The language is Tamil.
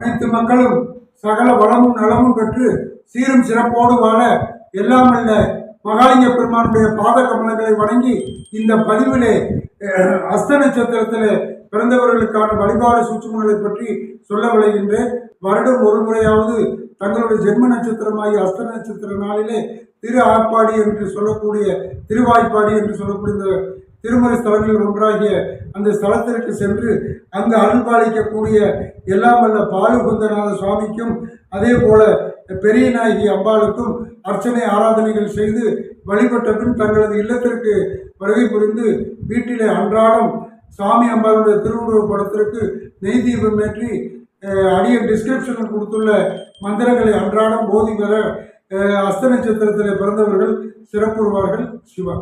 அனைத்து மக்களும் சகல வளமும் நலமும் பெற்று சீரும் சிறப்போடு வாழ எல்லாம் அல்ல மகாலிங்க பெருமானுடைய பாத கமலங்களை வணங்கி இந்த பதிவிலே அஸ்த நட்சத்திரத்தில் பிறந்தவர்களுக்கான வழிபாடு சூட்சுமங்களை பற்றி சொல்ல விளைகின்றேன். வருடம் ஒரு முறையாவது தங்களுடைய ஜென்ம நட்சத்திரமாகிய அஸ்த நட்சத்திர நாளிலே திரு ஆட்பாடி என்று சொல்லக்கூடிய திருவாய்ப்பாடி என்று சொல்லக்கூடிய இந்த திருமறை ஸ்தலங்களில் ஒன்றாகிய அந்த ஸ்தலத்திற்கு சென்று அங்கு அருள்பாலிக்கக்கூடிய எல்லாம் வல்ல பாலுகுந்தநாத சுவாமிக்கும் அதே போல பெரிய நாயகி அம்பாளுக்கும் அர்ச்சனை ஆராதனைகள் செய்து வழிபட்ட பின் தங்களது இல்லத்திற்கு வருகை புரிந்து வீட்டிலே அன்றாடம் சாமி அம்பாளுடைய திருவுருவ படத்திற்கு நெய் தீபம் ஏற்றி அடிய டிஸ்கிரிப்ஷனில் கொடுத்துள்ள மந்திரங்களை அன்றாடம் போதி வர அஸ்த நட்சத்திரத்தில் பிறந்தவர்கள் சிறப்புறுவார்கள். சிவா.